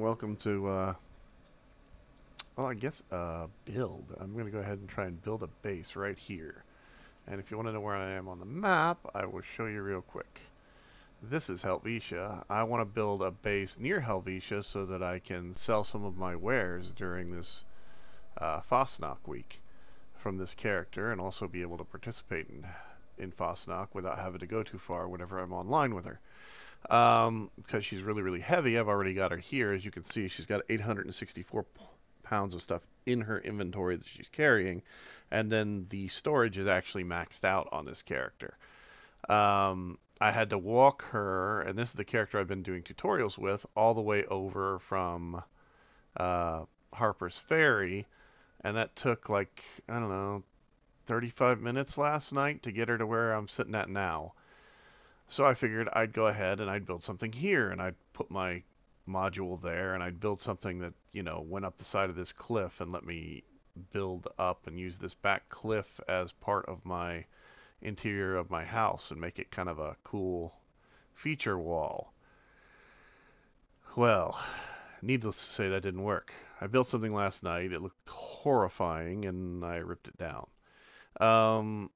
welcome to, well, I guess, build. I'm going to go ahead and try and build a base right here. And if you want to know where I am on the map, I will show you real quick. This is Helvetia. I want to build a base near Helvetia so that I can sell some of my wares during this Fasnacht week from this character and also be able to participate in Fasnacht without having to go too far whenever I'm online with her. Because she's really, really heavy. I've already got her here. As you can see, she's got 864 pounds of stuff in her inventory that she's carrying. And then the storage is actually maxed out on this character. I had to walk her, and this is the character I've been doing tutorials with, all the way over from Harper's Ferry. And that took like, I don't know, 35 minutes last night to get her to where I'm sitting at now. So I figured I'd go ahead and I'd build something here, and I'd put my module there, and I'd build something that, went up the side of this cliff and let me build up and use this back cliff as part of my interior of my house and make it kind of a cool feature wall. Well, needless to say, that didn't work. I built something last night. It looked horrifying, and I ripped it down. Um,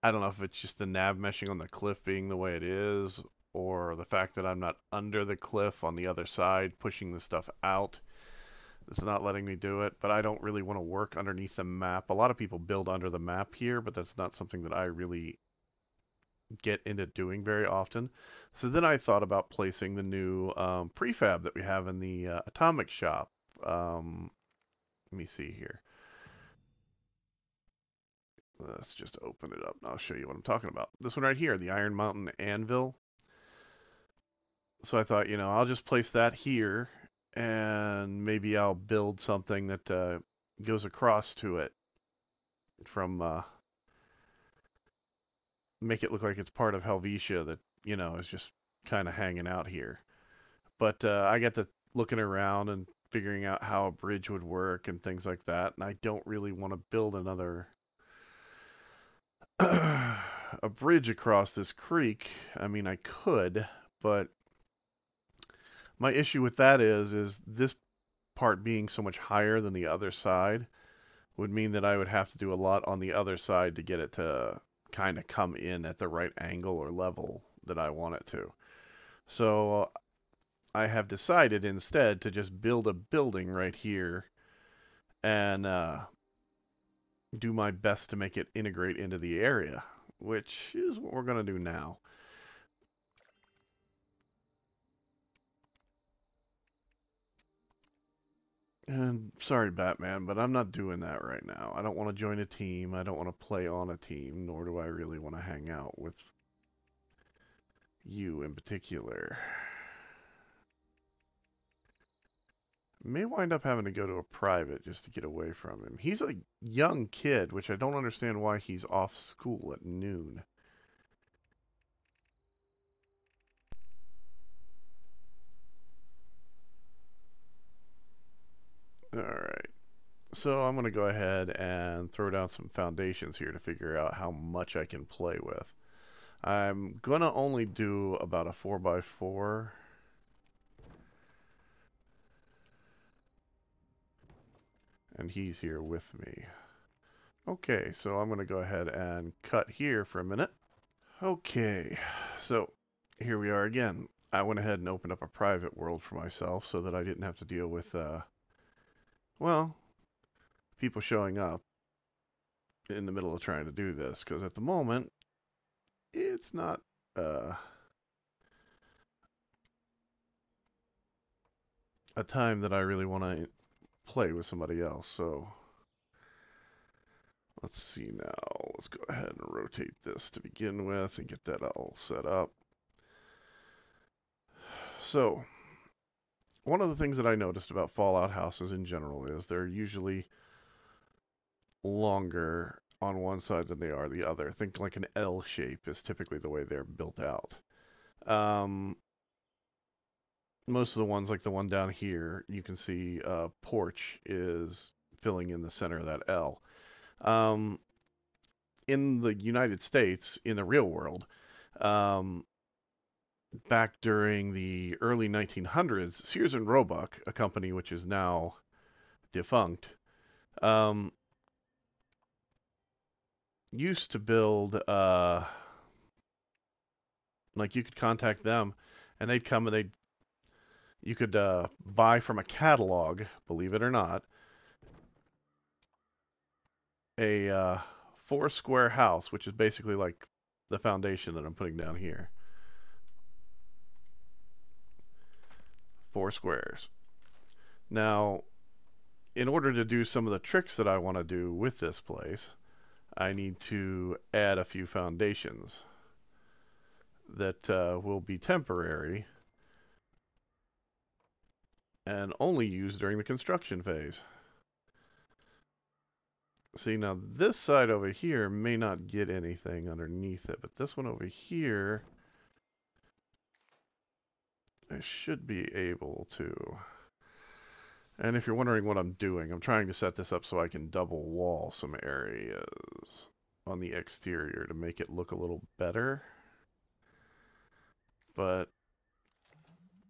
I don't know if it's just the nav meshing on the cliff being the way it is, or the fact that I'm not under the cliff on the other side pushing the stuff out. It's not letting me do it, but I don't really want to work underneath the map. A lot of people build under the map here, but that's not something that I really get into doing very often. So then I thought about placing the new prefab that we have in the atomic shop. Let me see here. Let's just open it up and I'll show you what I'm talking about. This one right here, the Iron Mountain Anvil. So I thought, I'll just place that here and maybe I'll build something that goes across to it from, make it look like it's part of Helvetia that, is just kind of hanging out here. But I got to looking around and figuring out how a bridge would work and things like that. And I don't really want to build another a bridge across this creek. I mean, I could, but my issue with that is this part being so much higher than the other side would mean that I would have to do a lot on the other side to get it to kind of come in at the right angle or level that I want it to. So I have decided instead to just build a building right here and do my best to make it integrate into the area, which is what we're going to do now. And sorry, Batman, but I'm not doing that right now. I don't want to join a team. I don't want to play on a team, nor do I really want to hang out with you in particular. May wind up having to go to a private just to get away from him. He's a young kid, which I don't understand why he's off school at noon. Alright, so I'm going to go ahead and throw down some foundations here to figure out how much I can play with. I'm going to only do about a 4x4. And he's here with me. Okay, so I'm going to go ahead and cut here for a minute. Okay, so here we are again. I went ahead and opened up a private world for myself so that I didn't have to deal with, well, people showing up in the middle of trying to do this, because at the moment, it's not, a time that I really want to play with somebody else, so let's see now. Let's go ahead and rotate this to begin with and get that all set up. So, one of the things that I noticed about Fallout houses in general is they're usually longer on one side than they are the other. Think like an L shape is typically the way they're built out. Most of the ones, like the one down here, you can see porch is filling in the center of that L. In the United States, in the real world, um, back during the early 1900s, Sears and Roebuck, a company which is now defunct, um, used to build, like you could contact them, and they'd come and you could buy from a catalog, believe it or not, a four square house, which is basically like the foundation that I'm putting down here. Four squares. Now, in order to do some of the tricks that I want to do with this place, I need to add a few foundations that will be temporary and only used during the construction phase. See, now this side over here may not get anything underneath it, but this one over here, I should be able to. And if you're wondering what I'm doing, I'm trying to set this up so I can double wall some areas on the exterior to make it look a little better. But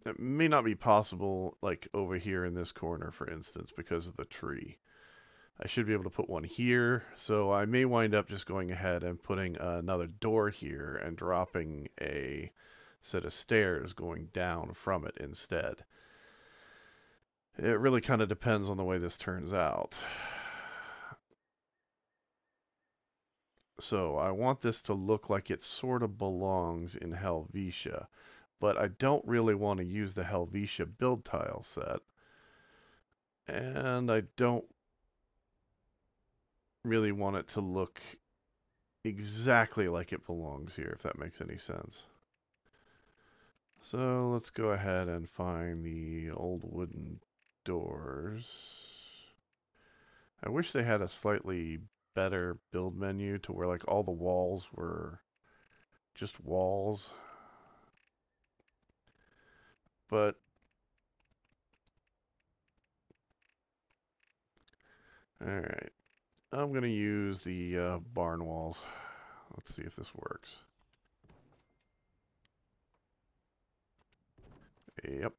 it may not be possible, like over here in this corner, for instance, because of the tree. I should be able to put one here, so I may wind up just going ahead and putting another door here and dropping a set of stairs going down from it instead. It really kind of depends on the way this turns out. So I want this to look like it sort of belongs in Helvetia, but I don't really want to use the Helvetia build tile set. And I don't really want it to look exactly like it belongs here, if that makes any sense. So let's go ahead and find the old wooden doors. I wish they had a slightly better build menu to where like all the walls were just walls. But alright, I'm going to use the barn walls. Let's see if this works. Yep.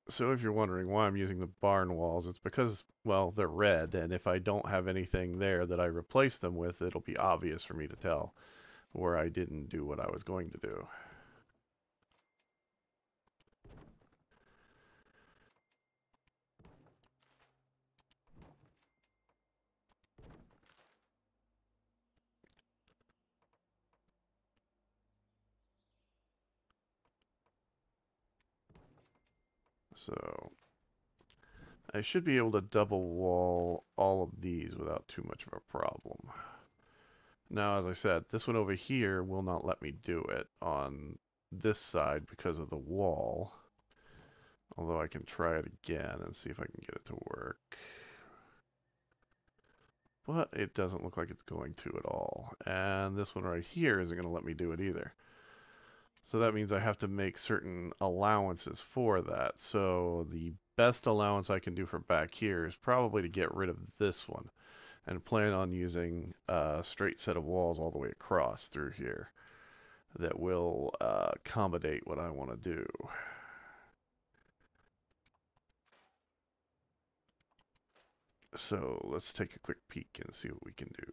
So if you're wondering why I'm using the barn walls, it's because, well, they're red, and if I don't have anything there that I replace them with, it'll be obvious for me to tell where I didn't do what I was going to do. So I should be able to double wall all of these without too much of a problem. Now, as I said, this one over here will not let me do it on this side because of the wall. Although I can try it again and see if I can get it to work. But it doesn't look like it's going to at all. And this one right here isn't going to let me do it either. So that means I have to make certain allowances for that. So the best allowance I can do for back here is probably to get rid of this one and plan on using a straight set of walls all the way across through here that will accommodate what I want to do. So let's take a quick peek and see what we can do.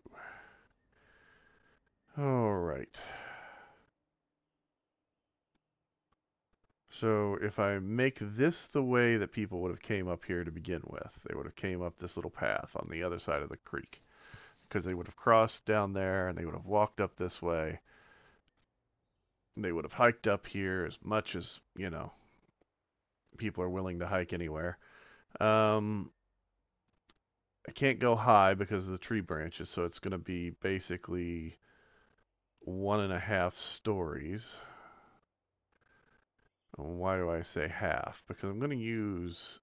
All right. So if I make this the way that people would have came up here to begin with, they would have came up this little path on the other side of the creek, because they would have crossed down there and they would have walked up this way. They would have hiked up here as much as, you know, people are willing to hike anywhere. I can't go high because of the tree branches, so it's going to be basically 1.5 stories. Why do I say half? Because I'm going to use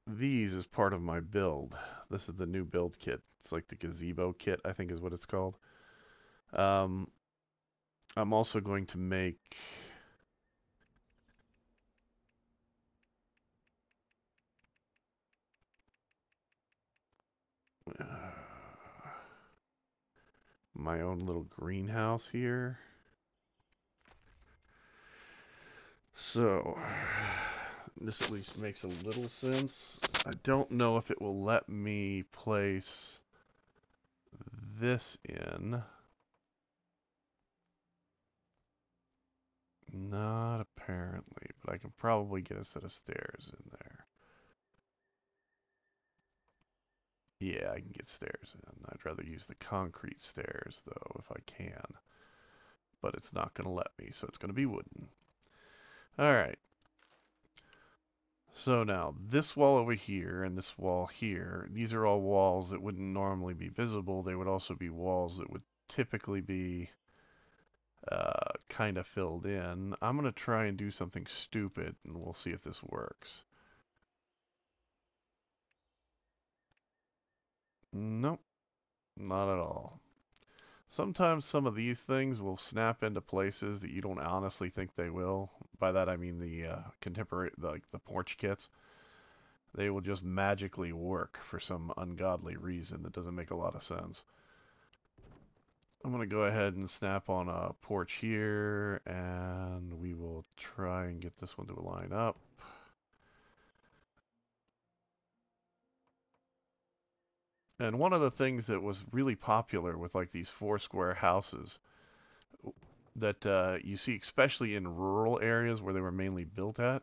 these as part of my build. This is the new build kit. It's like the gazebo kit, I think is what it's called. Um, I'm also going to make my own little greenhouse here. So, this at least makes a little sense. I don't know if it will let me place this in. Not apparently, but I can probably get a set of stairs in there. Yeah, I can get stairs in. I'd rather use the concrete stairs, though, if I can. But it's not going to let me, so it's going to be wooden. Alright. So now, this wall over here and this wall here, these are all walls that wouldn't normally be visible. They would also be walls that would typically be kind of filled in. I'm going to try and do something stupid, and we'll see if this works. Nope, not at all. Sometimes some of these things will snap into places that you don't honestly think they will. By that I mean the contemporary, like the porch kits. They will just magically work for some ungodly reason that doesn't make a lot of sense. I'm going to go ahead and snap on a porch here, and we will try and get this one to line up. And one of the things that was really popular with like these four square houses that you see, especially in rural areas where they were mainly built at,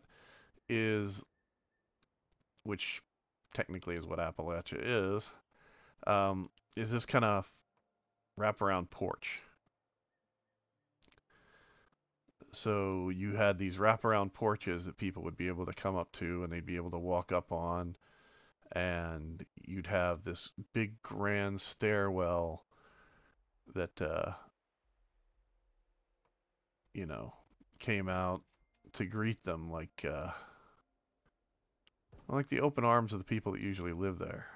is, which technically is what Appalachia is this kind of wraparound porch. So you had these wraparound porches that people would be able to come up to and they'd be able to walk up on, and you'd have this big grand stairwell that you know, came out to greet them like the open arms of the people that usually live there.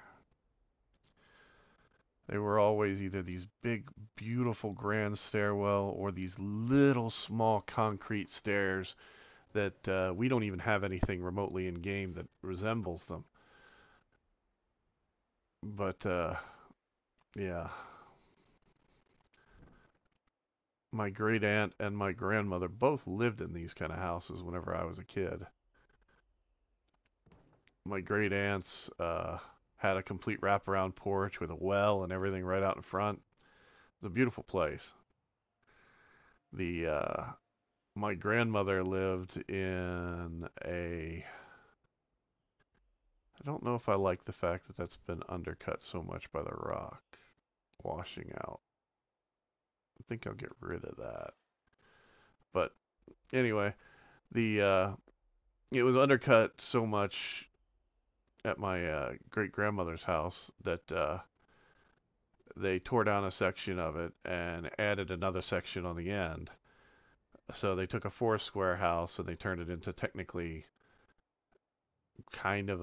They were always either these big, beautiful grand stairwell or these little small concrete stairs that we don't even have anything remotely in game that resembles them. But yeah, my great aunt and my grandmother both lived in these kind of houses whenever I was a kid. My great aunts had a complete wraparound porch with a well and everything right out in front. It was a beautiful place. The My grandmother lived in a. I don't know if I like the fact that that's been undercut so much by the rock washing out. I think I'll get rid of that. But anyway, the it was undercut so much at my great grandmother's house that they tore down a section of it and added another section on the end. So they took a four square house and they turned it into technically kind of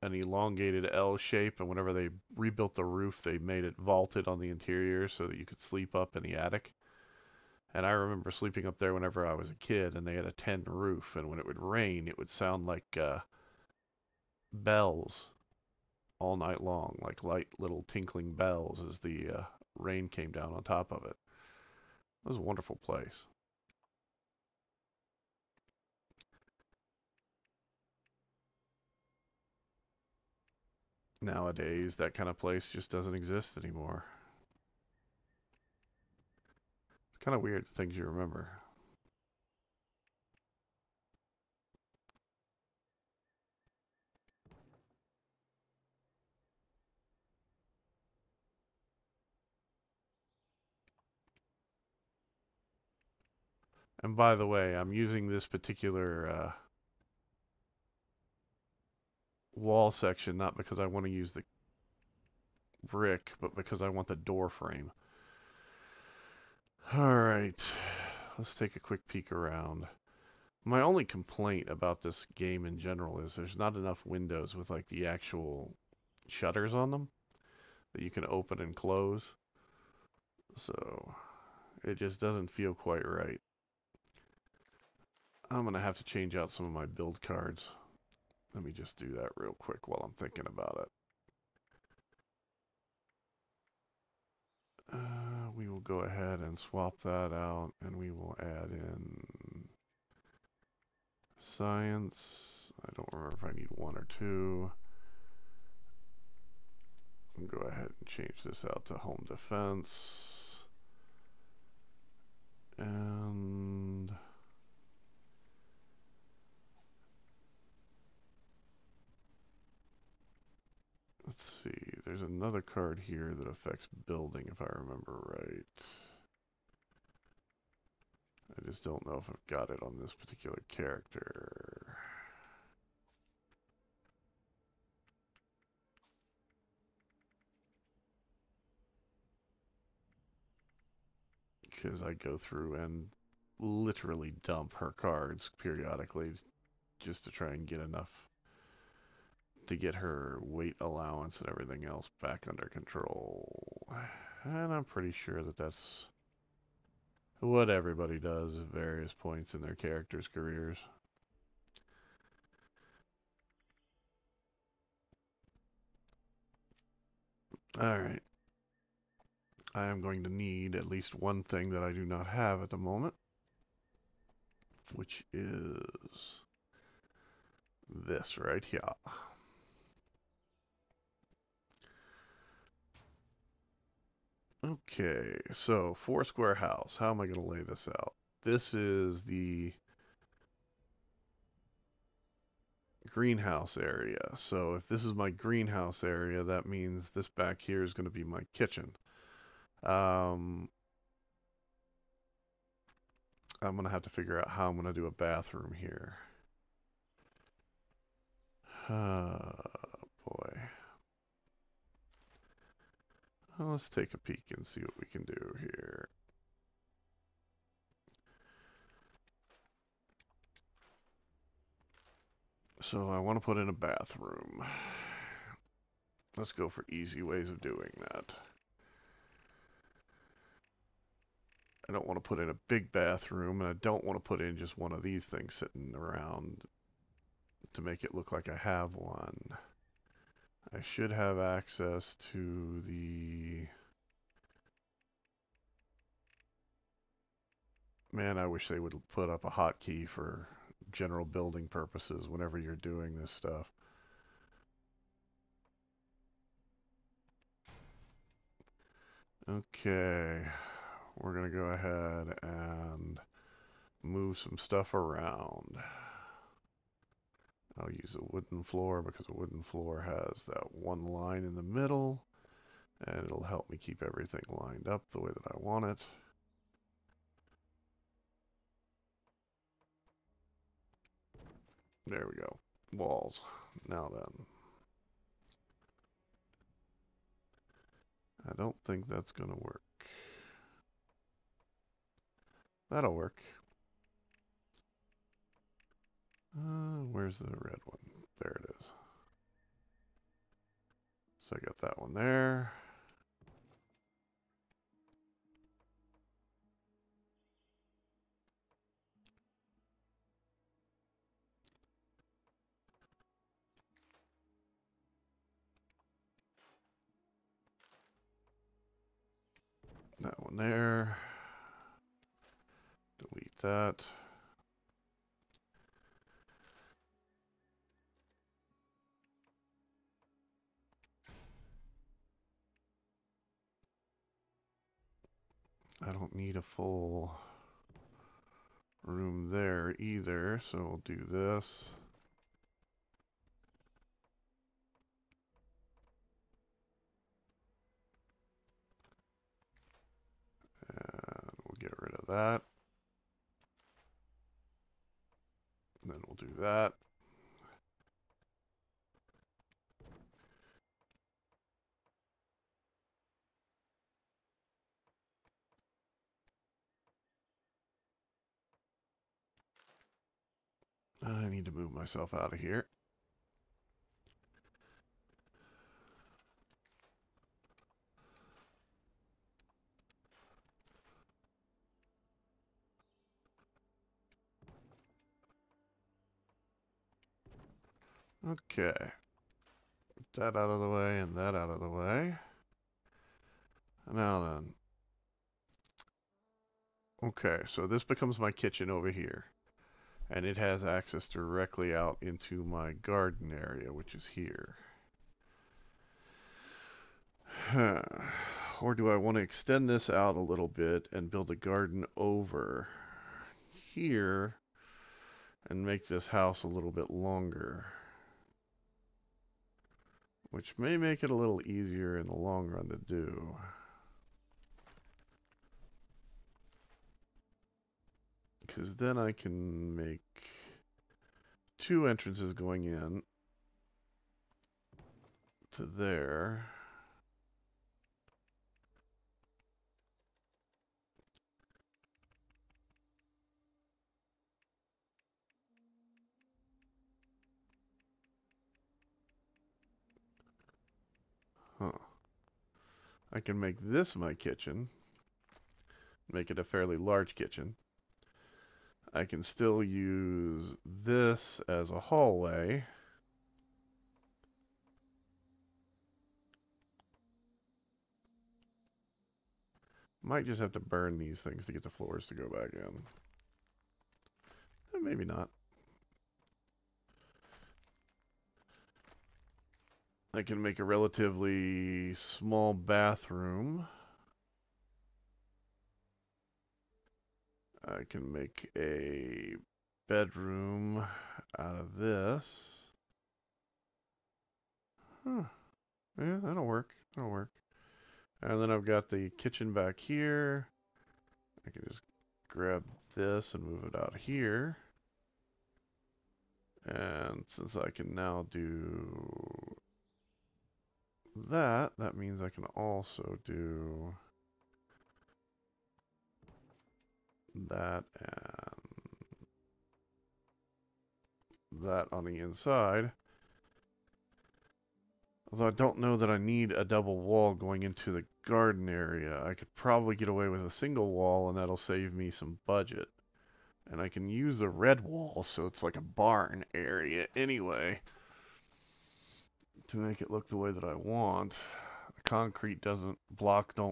an elongated L shape, and whenever they rebuilt the roof, they made it vaulted on the interior so that you could sleep up in the attic. And I remember sleeping up there whenever I was a kid, and they had a tin roof, and when it would rain, it would sound like bells all night long, like light little tinkling bells as the rain came down on top of it. It was a wonderful place. Nowadays, that kind of place just doesn't exist anymore. It's kind of weird, the things you remember. And by the way, I'm using this particular wall section not because I want to use the brick, but because I want the door frame. Alright, let's take a quick peek around. My only complaint about this game in general is there's not enough windows with like the actual shutters on them that you can open and close. So it just doesn't feel quite right. I'm going to have to change out some of my build cards. Let me just do that real quick while I'm thinking about it. go ahead and swap that out, and we will add in science. I don't remember if I need 1 or 2. I'll go ahead and change this out to home defense. And let's see, there's another card here that affects building, if I remember right. I just don't know if I've got it on this particular character. Because I go through and literally dump her cards periodically just to try and get enough to get her weight allowance and everything else back under control. And I'm pretty sure that that's what everybody does at various points in their characters' careers. Alright. I am going to need at least one thing that I do not have at the moment, which is this right here. Okay, so 4 square house. How am I going to lay this out? This is the greenhouse area. So if this is my greenhouse area, that means this back here is going to be my kitchen. I'm going to have to figure out how I'm going to do a bathroom here. Boy. Well, let's take a peek and see what we can do here. So I want to put in a bathroom. Let's go for easy ways of doing that. I don't want to put in a big bathroom, and I don't want to put in just one of these things sitting around to make it look like I have one. I should have access to the... Man, I wish they would put up a hotkey for general building purposes whenever you're doing this stuff. Okay, we're going to go ahead and move some stuff around. I'll use a wooden floor because a wooden floor has that one line in the middle, and it'll help me keep everything lined up the way that I want it. There we go. Walls. Now then. I don't think that's going to work. That'll work. Where's the red one? There it is. So I got that one there. That one there. Delete that. I don't need a full room there either, so we'll do this. And we'll get rid of that. And then we'll do that. I need to move myself out of here. Okay. That out of the way and that out of the way. Now then, Okay, so this becomes my kitchen over here. And it has access directly out into my garden area, which is here. Or do I want to extend this out a little bit and build a garden over here and make this house a little bit longer? Which may make it a little easier in the long run to do. Because then I can make two entrances going in to there. Huh. I can make this my kitchen. Make it a fairly large kitchen. I can still use this as a hallway. Might just have to burn these things to get the floors to go back in. Maybe not. I can make a relatively small bathroom. I can make a bedroom out of this. Huh. Yeah, that'll work. That'll work. And then I've got the kitchen back here. I can just grab this and move it out here. And since I can now do that, that means I can also do that and that on the inside. Although I don't know that I need a double wall going into the garden area. I could probably get away with a single wall and that'll save me some budget. And I can use the red wall so it's like a barn area anyway to make it look the way that I want. The concrete don't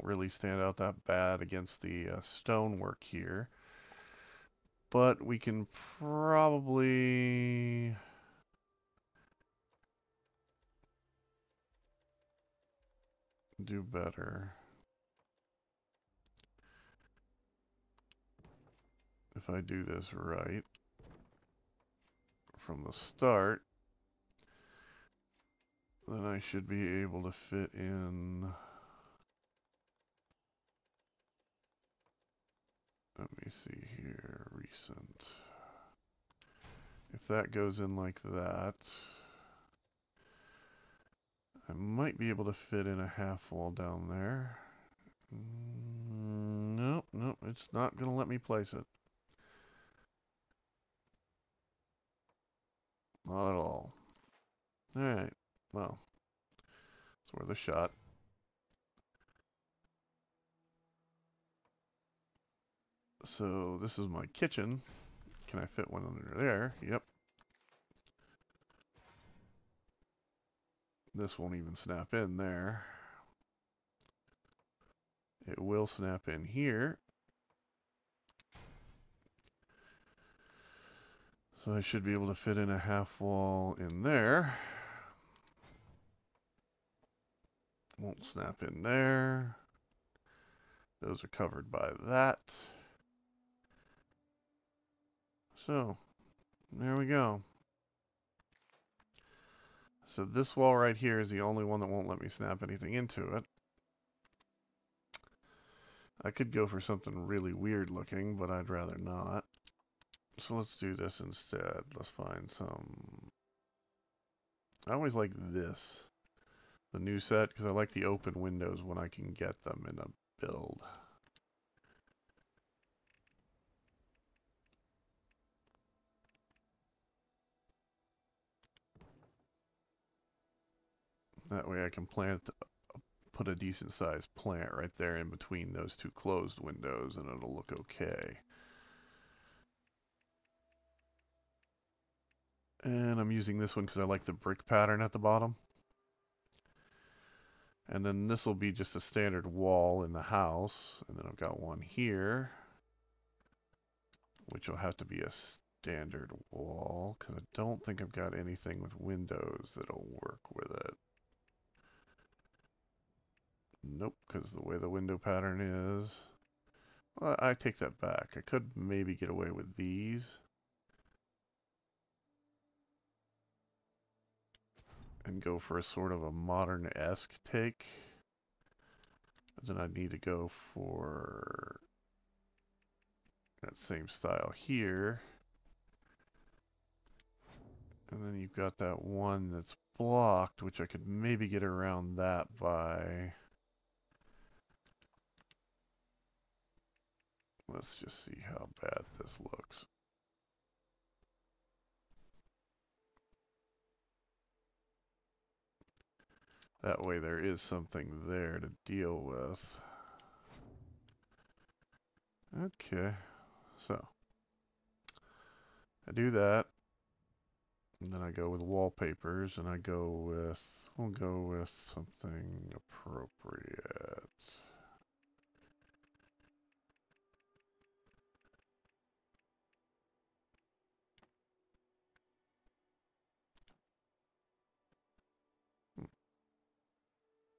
really stand out that bad against the stonework here. But we can probably do better if I do this right from the start. Then I should be able to fit in. Let me see here, recent. If that goes in like that, I might be able to fit in a half wall down there. Nope, nope, it's not going to let me place it. Not at all. Alright, well, it's worth a shot. So this is my kitchen. Can I fit one under there? Yep. This won't even snap in there. It will snap in here. So I should be able to fit in a half wall in there. Won't snap in there. Those are covered by that. So, there we go. So this wall right here is the only one that won't let me snap anything into it. I could go for something really weird looking, but I'd rather not. So let's do this instead. Let's find some... I always like this, the new set, because I like the open windows when I can get them in a build. That way I can put a decent sized plant right there in between those two closed windows and it'll look okay. And I'm using this one because I like the brick pattern at the bottom. And then this will be just a standard wall in the house. And then I've got one here. which will have to be a standard wall, because I don't think I've got anything with windows that'll work with it. Nope, because the way the window pattern is. Well, I take that back. I could maybe get away with these. And go for a sort of a modern-esque take. But then I'd need to go for that same style here. And then you've got that one that's blocked, which I could maybe get around that by... Let's just see how bad this looks. That way there is something there to deal with. Okay, so I do that. And then I go with wallpapers, and we'll go with something appropriate.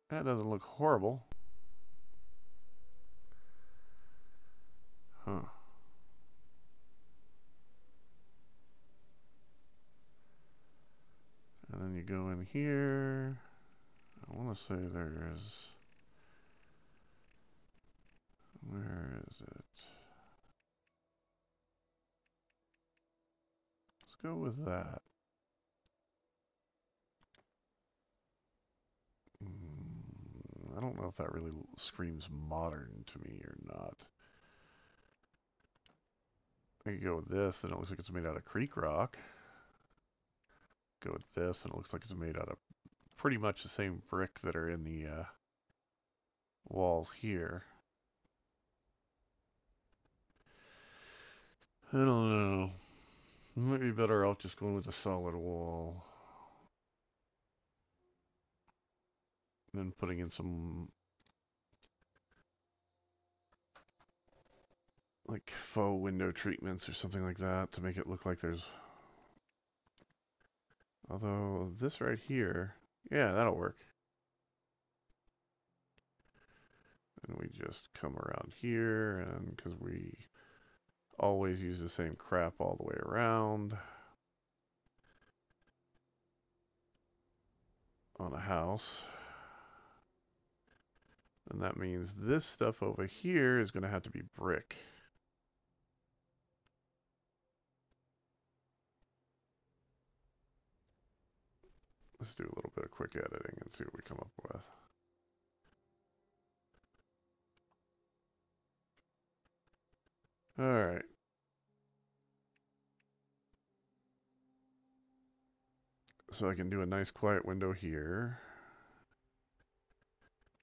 That doesn't look horrible. Huh. And then you go in here. I want to say there is... Where is it? Let's go with that. I don't know if that really screams modern to me or not. I could go with this, then it looks like it's made out of creek rock. Go with this, and it looks like it's made out of pretty much the same brick that are in the walls here. I don't know. Might be better off just going with a solid wall. And then putting in some like faux window treatments or something like that to make it look like there's... Although this right here, yeah, that'll work. And we just come around here, and because we always use the same crap all the way around on a house. And that means this stuff over here is going to have to be brick. Let's do a little bit of quick editing and see what we come up with. Alright. So I can do a nice quiet window here.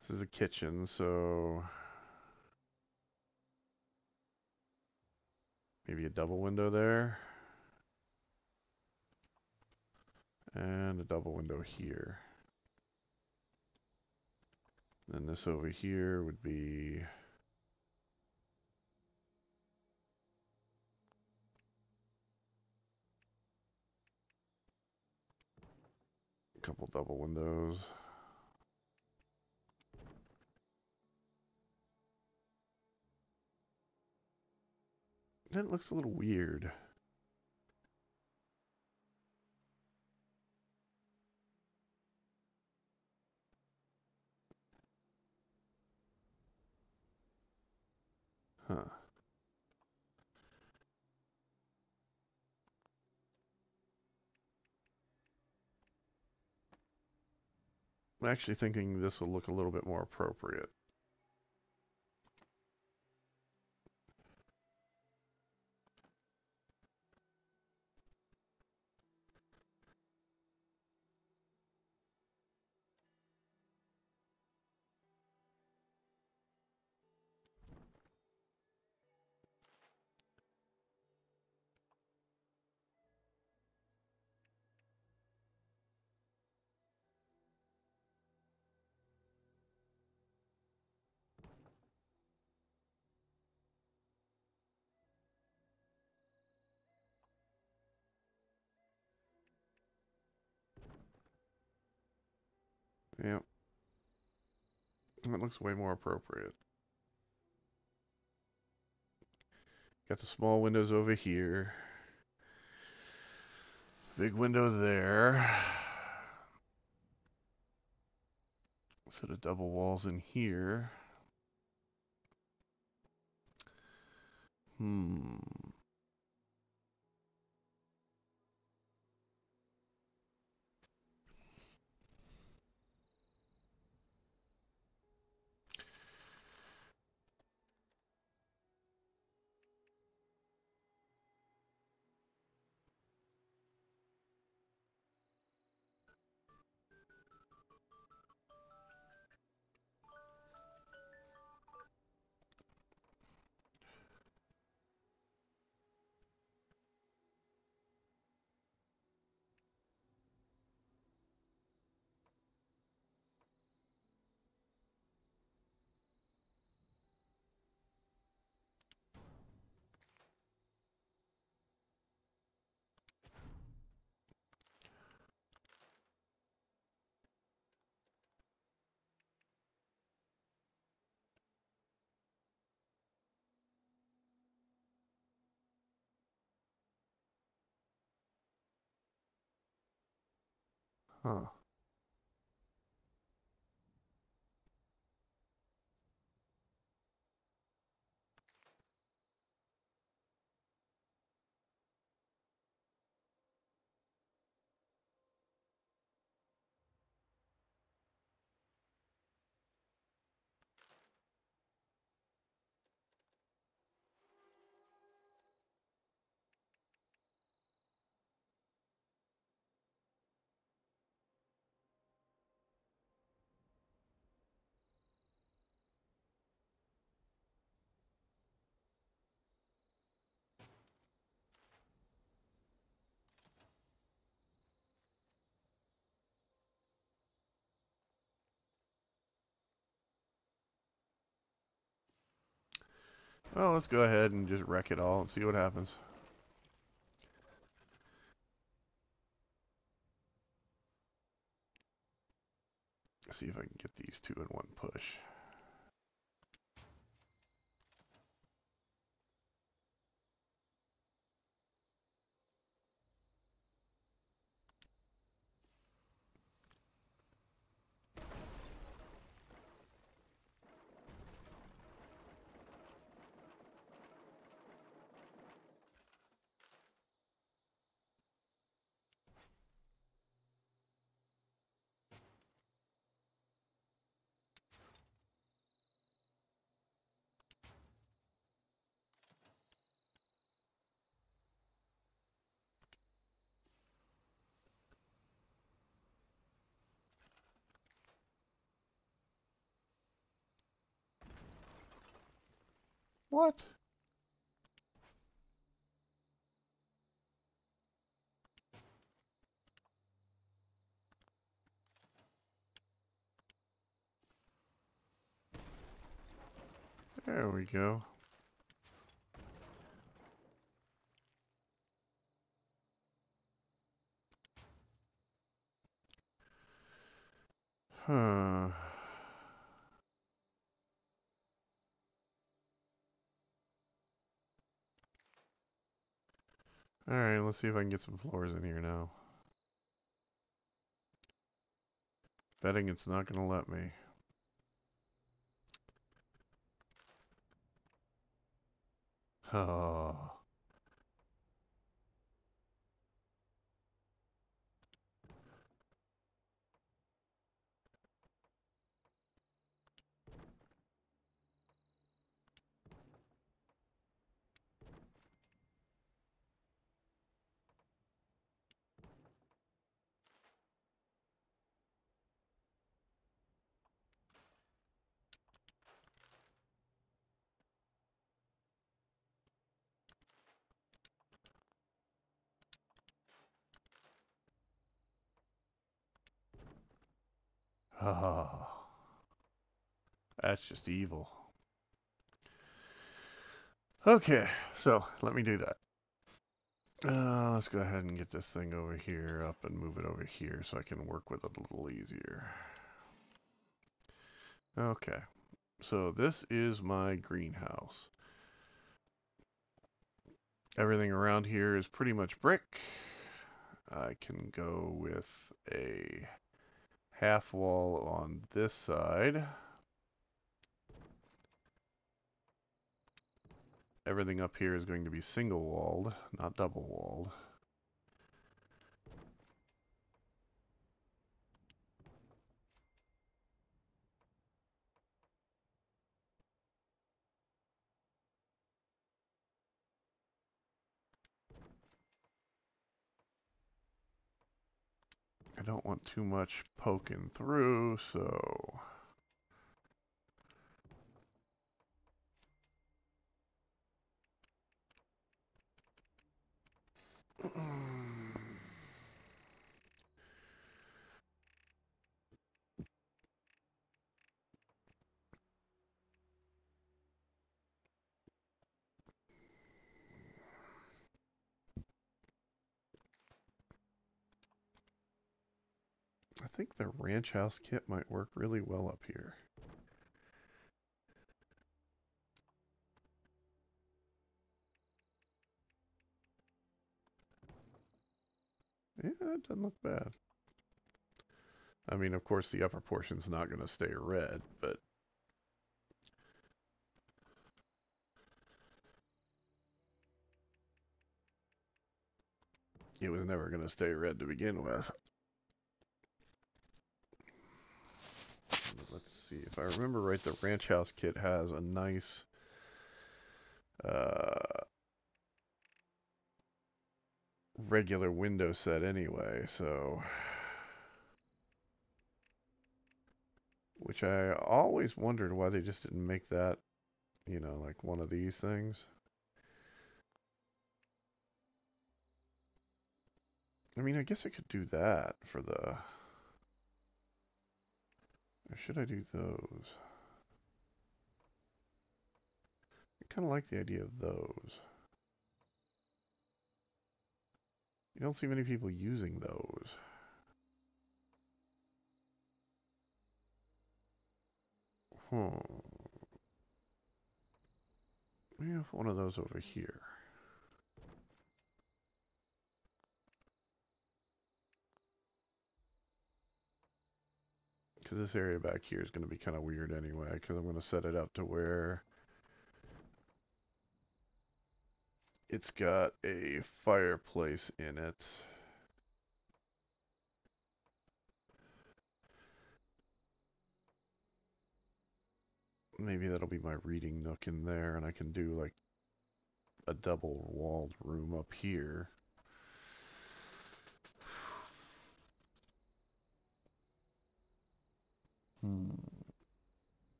This is a kitchen, so maybe a double window there. And a double window here. And this over here would be a couple double windows. That looks a little weird. Huh. I'm actually thinking this will look a little bit more appropriate. Yep. That looks way more appropriate. Got the small windows over here. Big window there. Set of double walls in here. Hmm. Huh. Well, let's go ahead and just wreck it all and see what happens. See if I can get these two in one push. What? There we go. Huh. Alright, let's see if I can get some floors in here now. Betting it's not gonna let me. Oh. Oh. That's just evil. Okay, so let me do that. Let's go ahead and get this thing over here up and move it over here so I can work with it a little easier. Okay, so this is my greenhouse. Everything around here is pretty much brick. I can go with a half wall on this side. Everything up here is going to be single walled, not double walled. I don't want too much poking through, so I think the ranch house kit might work really well up here. Yeah, it doesn't look bad. I mean, of course, the upper portion's not going to stay red, but it was never going to stay red to begin with. Let's see. If I remember right, the ranch house kit has a nice regular window set anyway, so... Which I always wondered why they just didn't make that, you know, like one of these things. I mean, I guess I could do that for the... Or should I do those? I kind of like the idea of those. You don't see many people using those. We have one of those over here. Because this area back here is going to be kind of weird anyway, because I'm going to set it up to where it's got a fireplace in it. Maybe that'll be my reading nook in there, and I can do like a double-walled room up here.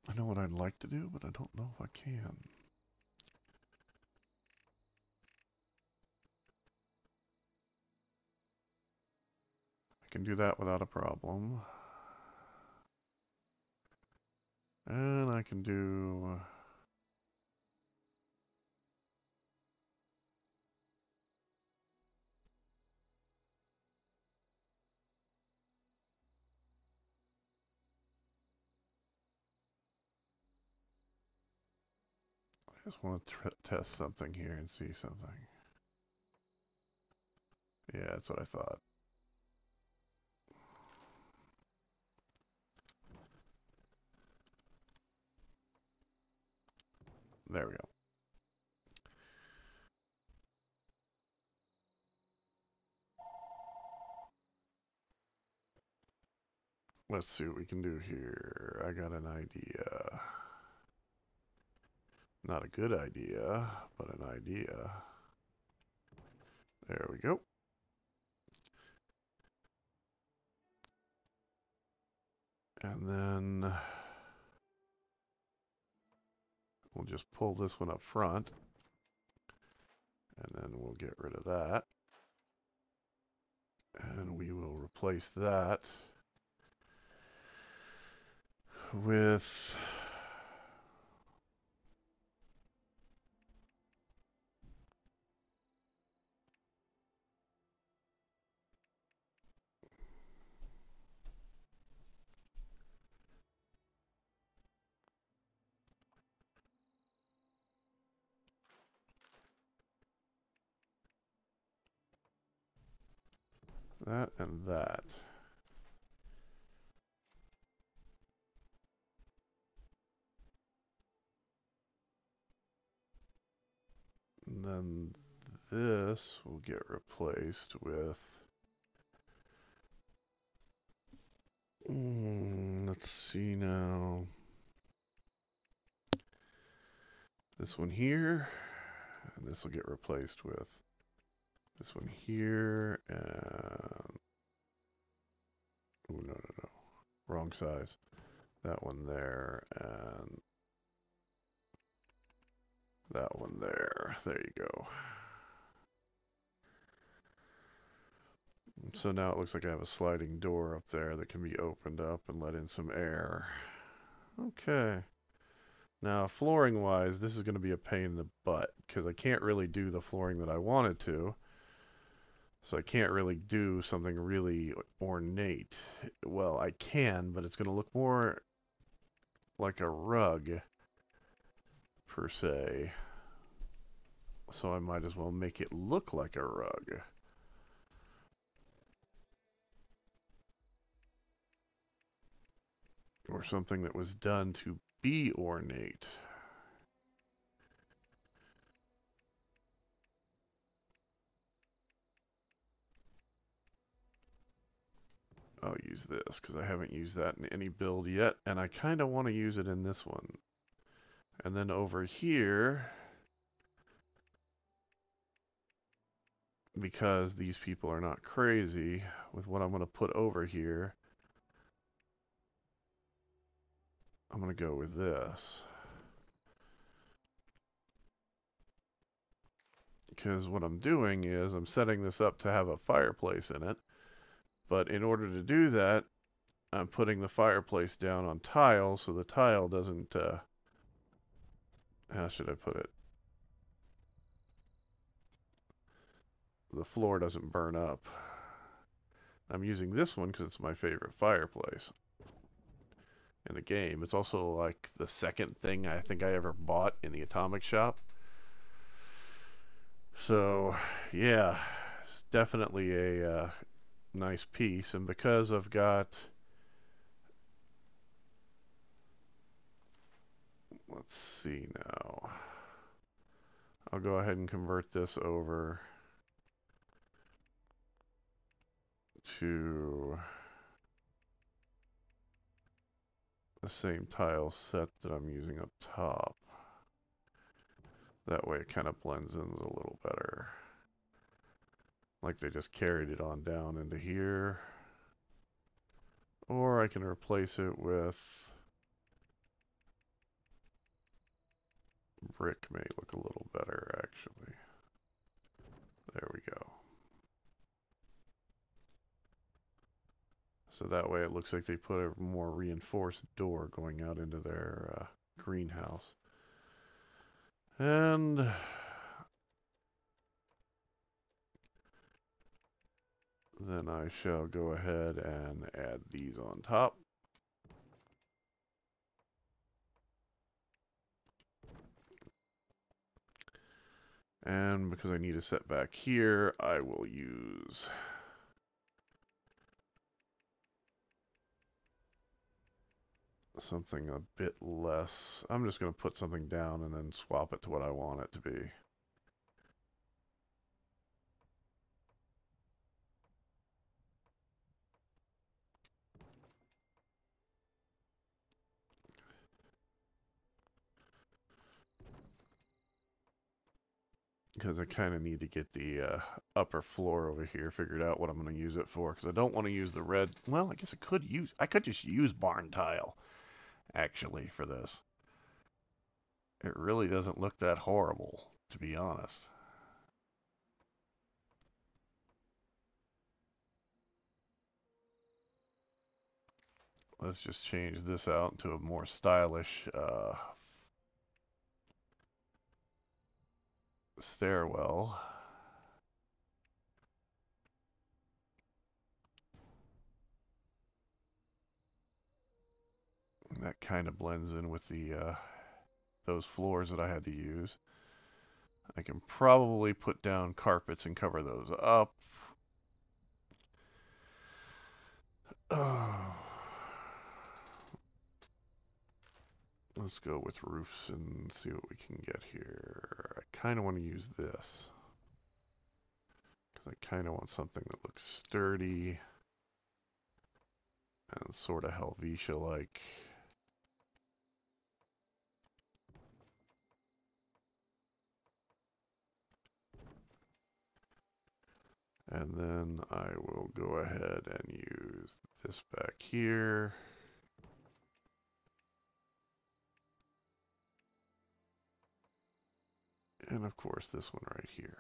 I know what I'd like to do, but I don't know if I can. I can do that without a problem. And I can do... I just want to test something here and see something. Yeah, that's what I thought. There we go. Let's see what we can do here. I got an idea. Not a good idea, but an idea. There we go. And then we'll just pull this one up front. And then we'll get rid of that. And we will replace that with That and that. And then this will get replaced with... let's see now. This one here. And this will get replaced with this one here. And... oh, no, no, no. Wrong size. That one there. And that one there. There you go. So now it looks like I have a sliding door up there that can be opened up and let in some air. Okay. Now, flooring wise, this is going to be a pain in the butt because I can't really do the flooring that I wanted to. So I can't really do something really ornate. Well, I can, but it's going to look more like a rug per se. So I might as well make it look like a rug. Or something that was done to be ornate. I'll use this because I haven't used that in any build yet, and I kind of want to use it in this one. And then over here, because these people are not crazy with what I'm going to put over here, I'm going to go with this. Because what I'm doing is I'm setting this up to have a fireplace in it, but in order to do that, I'm putting the fireplace down on tile so the tile doesn't, how should I put it? The floor doesn't burn up. I'm using this one because it's my favorite fireplace in the game. It's also like the second thing I think I ever bought in the atomic shop. So, yeah, it's definitely a nice piece. And because I've got, let's see now, I'll go ahead and convert this over to the same tile set that I'm using up top. That way it kind of blends in a little better. Like they just carried it on down into here. Or I can replace it with brick, may look a little better actually. There we go. So that way it looks like they put a more reinforced door going out into their greenhouse. And then I shall go ahead and add these on top. And because I need a setback here, I will use something a bit less. I'm just going to put something down and then swap it to what I want it to be. Because I kind of need to get the upper floor over here figured out what I'm going to use it for. Because I don't want to use the red. Well, I guess I could just use barn tile, actually, for this. It really doesn't look that horrible, to be honest. Let's just change this out into a more stylish stairwell. That kind of blends in with the those floors that I had to use. I can probably put down carpets and cover those up. Let's go with roofs and see what we can get here. I kind of want to use this, because I kind of want something that looks sturdy and sort of Helvetia-like. And then I will go ahead and use this back here. And of course this one right here.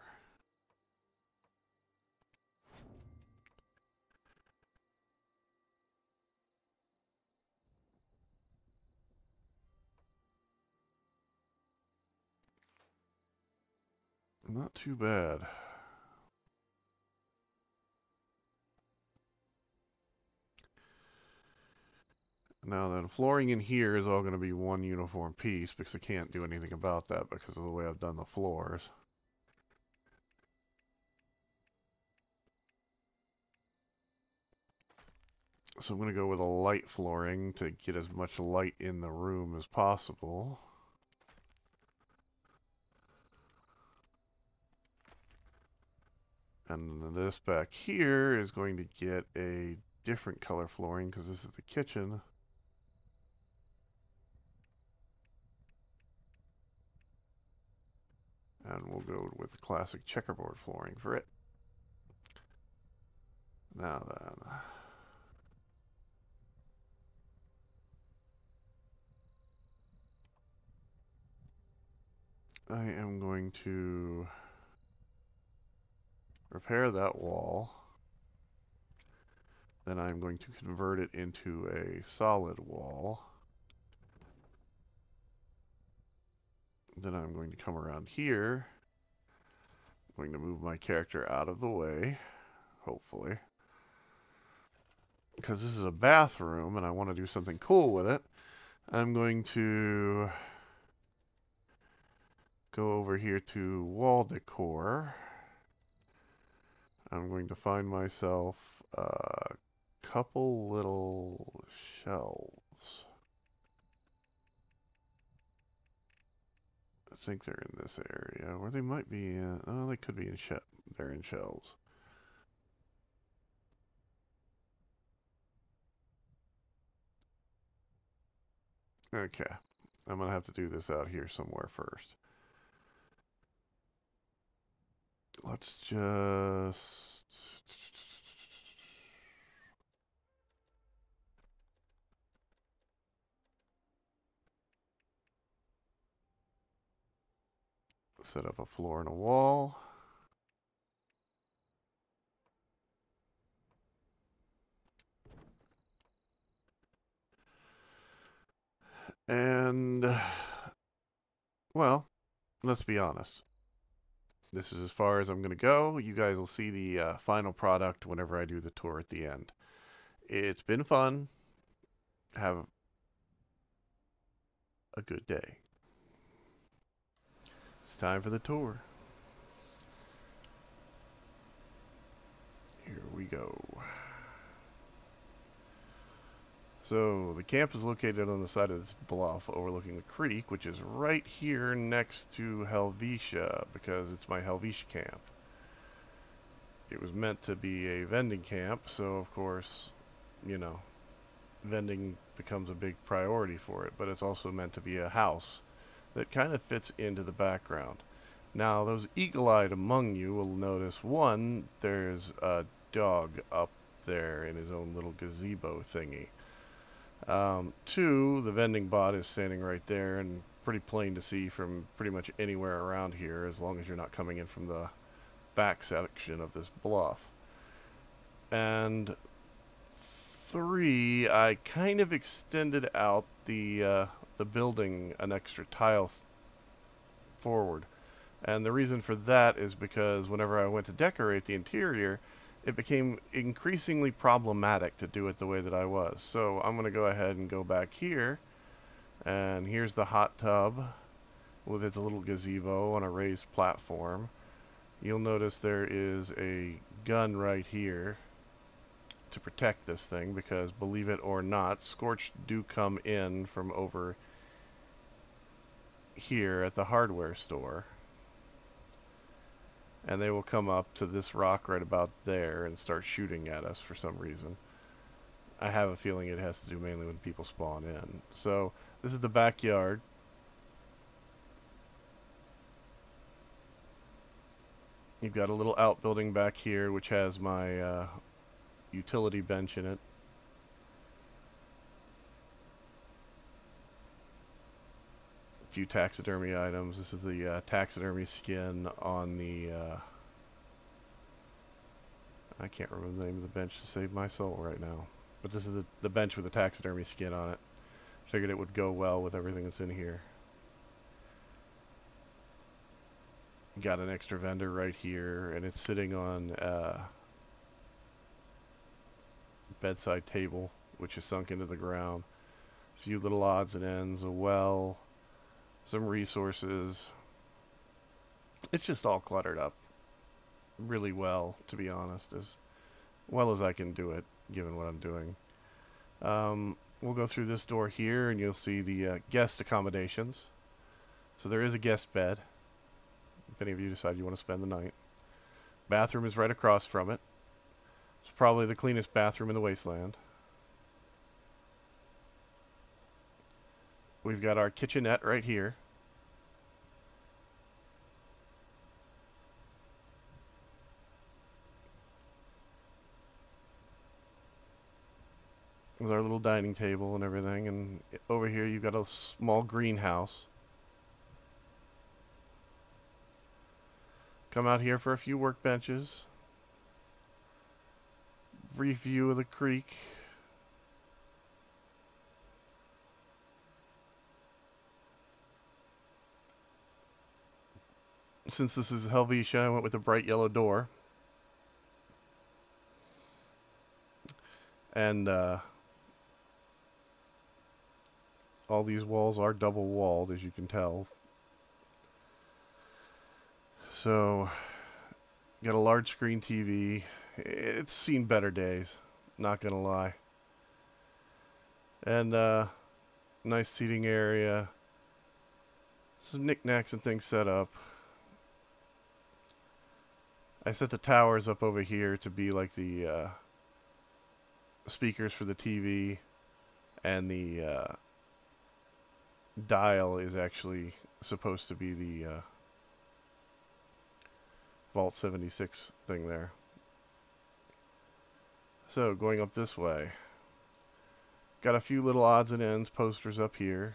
Not too bad. Now then, flooring in here is all going to be one uniform piece because I can't do anything about that because of the way I've done the floors. So I'm going to go with a light flooring to get as much light in the room as possible. And this back here is going to get a different color flooring because this is the kitchen. And we'll go with classic checkerboard flooring for it. Now then. I am going to repair that wall. Then I'm going to convert it into a solid wall. Then I'm going to come around here. I'm going to move my character out of the way, hopefully. Because this is a bathroom and I want to do something cool with it. I'm going to go over here to wall decor. I'm going to find myself a couple little shelves. I think they're in this area, or they might be in, oh, they could be in they're in shelves. Okay, I'm gonna have to do this out here somewhere first. Let's just set up a floor and a wall. And, well, let's be honest. This is as far as I'm going to go. You guys will see the final product whenever I do the tour at the end. It's been fun. Have a good day. It's time for the tour. Here we go. So, the camp is located on the side of this bluff overlooking the creek, which is right here next to Helvetia, because it's my Helvetia camp. It was meant to be a vending camp, so of course, you know, vending becomes a big priority for it, but it's also meant to be a house that kind of fits into the background. Now, those eagle-eyed among you will notice, one, there's a dog up there in his own little gazebo thingy. Two, the vending bot is standing right there and pretty plain to see from pretty much anywhere around here as long as you're not coming in from the back section of this bluff. And three, I kind of extended out the building an extra tile forward. And the reason for that is because whenever I went to decorate the interior, it became increasingly problematic to do it the way that I was. So I'm going to go ahead and go back here. And here's the hot tub with its little gazebo on a raised platform. You'll notice there is a gun right here to protect this thing because, believe it or not, scorched do come in from over here at the hardware store, and they will come up to this rock right about there and start shooting at us for some reason. I have a feeling it has to do mainly when people spawn in. So this is the backyard. You've got a little outbuilding back here which has my utility bench in it. A few taxidermy items. This is the taxidermy skin on the I can't remember the name of the bench to save my soul right now. But this is the bench with the taxidermy skin on it. Figured it would go well with everything that's in here. Got an extra vendor right here, and it's sitting on a bedside table, which is sunk into the ground. A few little odds and ends, a well, some resources. It's just all cluttered up really well, to be honest, as well as I can do it, given what I'm doing. We'll go through this door here, and you'll see the guest accommodations. So there is a guest bed, if any of you decide you want to spend the night. Bathroom is right across from it. It's probably the cleanest bathroom in the Wasteland. We've got our kitchenette right here. With our little dining table and everything. And over here you've got a small greenhouse. Come out here for a few workbenches. Brief view of the creek. Since this is Helvetia, I went with a bright yellow door. And all these walls are double walled, as you can tell. So, got a large screen TV. It's seen better days, not gonna lie. And nice seating area. Some knickknacks and things set up. I set the towers up over here to be like the speakers for the TV, and the dial is actually supposed to be the Vault 76 thing there. So, going up this way. Got a few little odds and ends posters up here.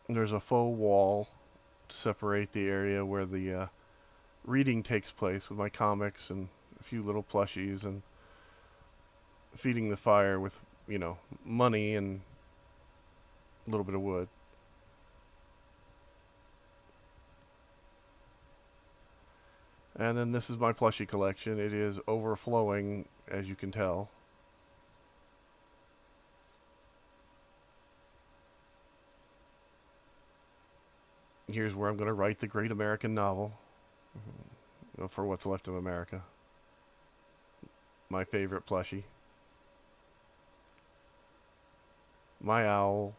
There's a faux wall to separate the area where the reading takes place with my comics and a few little plushies, and feeding the fire with, you know, money and a little bit of wood. And then this is my plushie collection. It is overflowing, as you can tell. Here's where I'm going to write the great American novel, For What's Left of America. My favorite plushie. My owl.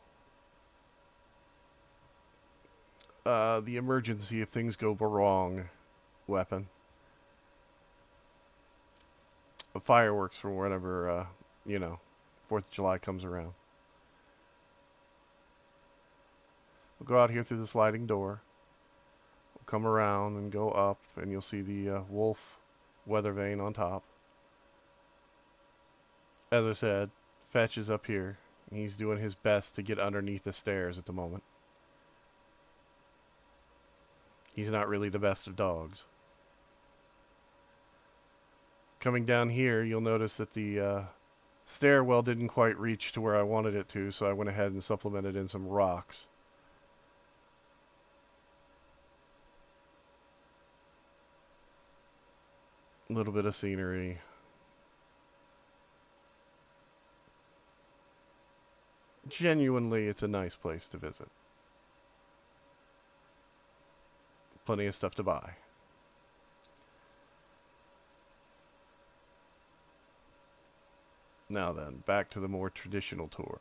The emergency if things go wrong weapon. Fireworks for whenever, 4th of July comes around. We'll go out here through the sliding door. We'll come around and go up, and you'll see the wolf weather vane on top. As I said, Fetch is up here. He's doing his best to get underneath the stairs at the moment. He's not really the best of dogs. Coming down here, you'll notice that the stairwell didn't quite reach to where I wanted it to, so I went ahead and supplemented in some rocks. A little bit of scenery. Genuinely, it's a nice place to visit. Plenty of stuff to buy. Now then, back to the more traditional tour.